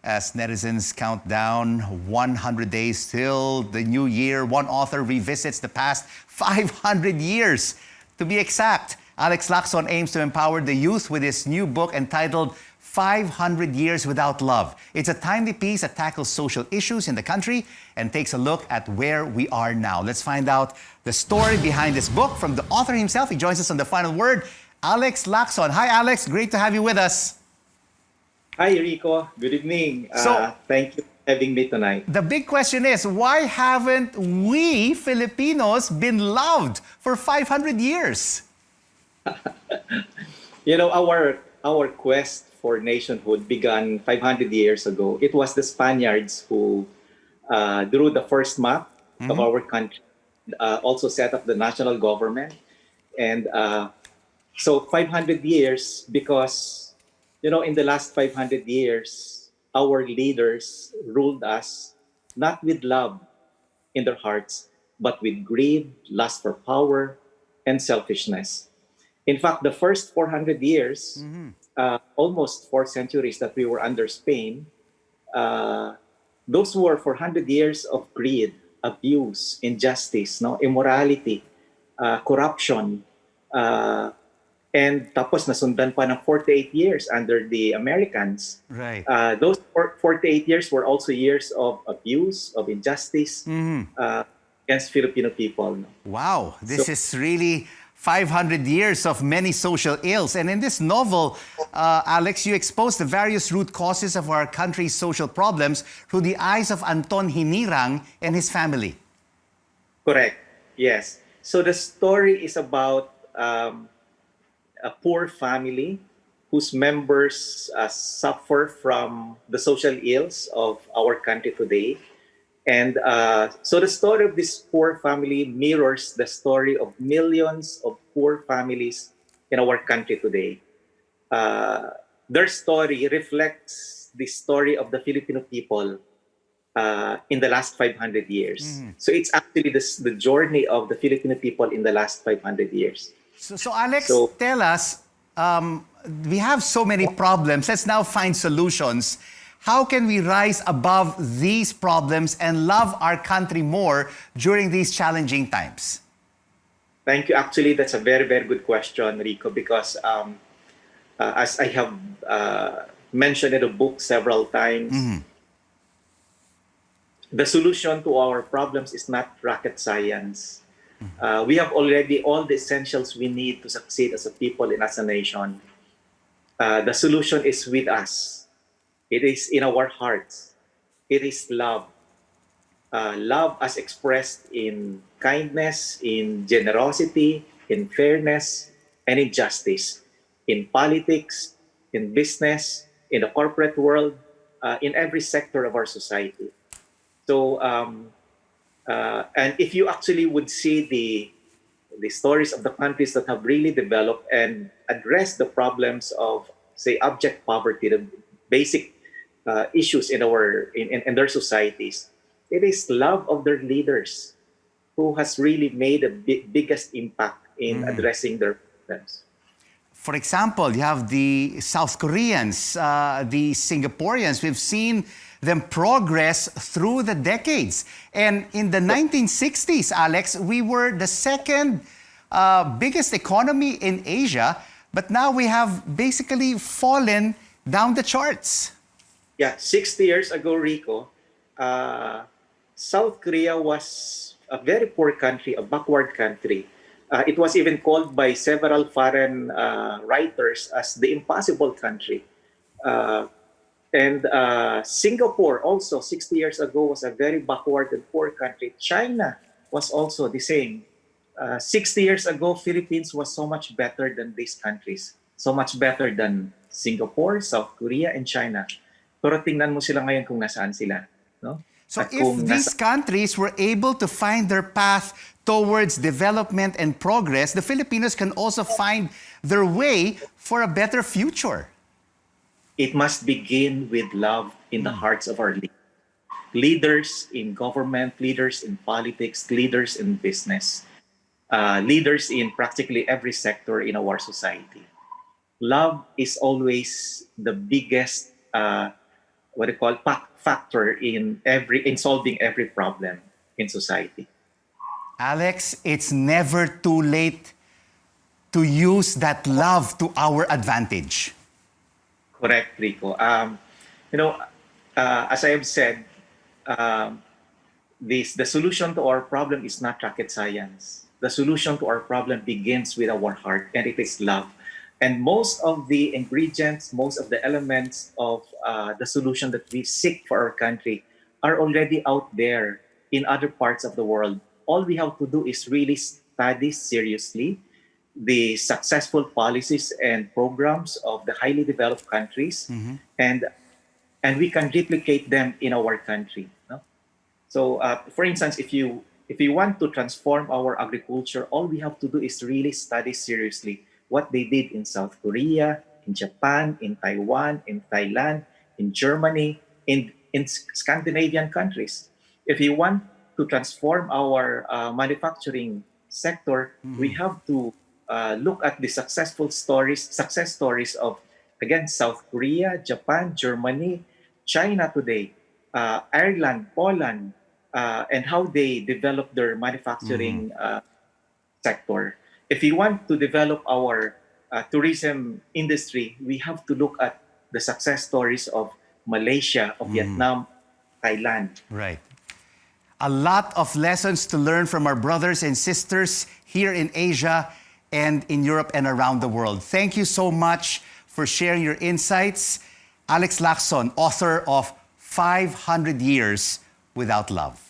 As netizens count down 100 days till the new year, one author revisits the past 500 years. To be exact, Alex Lacson aims to empower the youth with his new book entitled 500 Years Without Love. It's a timely piece that tackles social issues in the country and takes a look at where we are now. Let's find out the story behind this book from the author himself. He joins us on The Final Word, Alex Lacson. Hi, Alex. Great to have you with us. Hi, Rico. Good evening. Thank you for having me tonight. The big question is, why haven't we Filipinos been loved for 500 years? You know, our quest for nationhood began 500 years ago. It was the Spaniards who drew the first map of our country, also set up the national government. And so 500 years because, you know, in the last 500 years, our leaders ruled us not with love in their hearts, but with greed, lust for power, and selfishness. In fact, the first 400 years, almost 4 centuries that we were under Spain, those were 400 years of greed, abuse, injustice, no, immorality, corruption, and tapos nasundan pa ng 48 years under the Americans. Right. Those 48 years were also years of abuse, of injustice against Filipino people. No? Wow, this is really 500 years of many social ills. And in this novel, Alex, you expose the various root causes of our country's social problems through the eyes of Anton Hinirang and his family. Correct, yes. So the story is about a poor family whose members suffer from the social ills of our country today. And so the story of this poor family mirrors the story of millions of poor families in our country today. Their story reflects the story of the Filipino people in the last 500 years. So it's actually the journey of the Filipino people in the last 500 years. So Alex, tell us, we have so many problems. Let's now find solutions. How can we rise above these problems and love our country more during these challenging times? Thank you. Actually, that's a very, very good question, Rico, because as I have mentioned in the book several times, the solution to our problems is not rocket science. We have already all the essentials we need to succeed as a people and as a nation. The solution is with us. It is in our hearts. It is love. Love as expressed in kindness, in generosity, in fairness, and in justice. In politics, in business, in the corporate world, in every sector of our society. So, and if you actually would see the stories of the countries that have really developed and addressed the problems of, say, abject poverty, the basic issues in their societies, it is love of their leaders who has really made the biggest impact in addressing their problems. For example, you have the South Koreans, the Singaporeans. We've seen them progress through the decades. And in the 1960s, Alex, we were the second biggest economy in Asia, but now we have basically fallen down the charts. Yeah, 60 years ago, Rico, South Korea was a very poor country, a backward country. It was even called by several foreign writers as the impossible country. And Singapore also 60 years ago was a very backward and poor country. China was also the same. 60 years ago, Philippines was so much better than these countries. So much better than Singapore, South Korea, and China. Pero tingnan mo sila ngayon kung nasaan sila. No? So if these countries were able to find their path towards development and progress, the Filipinos can also find their way for a better future. It must begin with love in the hearts of our leaders. Leaders in government, leaders in politics, leaders in business, leaders in practically every sector in our society. Love is always the biggest what they call factor in solving every problem in society. Alex, it's never too late to use that love to our advantage. Correct, Rico. You know, as I have said, um, the solution to our problem is not rocket science. The solution to our problem begins with our heart, and it is love. And most of the ingredients, most of the elements of the solution that we seek for our country are already out there in other parts of the world. All we have to do is really study seriously the successful policies and programs of the highly developed countries, and we can replicate them in our country. No? So, for instance, if you want to transform our agriculture, all we have to do is really study seriously what they did in South Korea, in Japan, in Taiwan, in Thailand, in Germany, in Scandinavian countries. If you want to transform our manufacturing sector, we have to look at the success stories of, again, South Korea, Japan, Germany, China today, Ireland, Poland, and how they develop their manufacturing sector. If we want to develop our tourism industry, we have to look at the success stories of Malaysia, of Vietnam, Thailand. Right. A lot of lessons to learn from our brothers and sisters here in Asia and in Europe and around the world. Thank you so much for sharing your insights. Alex Lacson, author of 500 Years Without Love.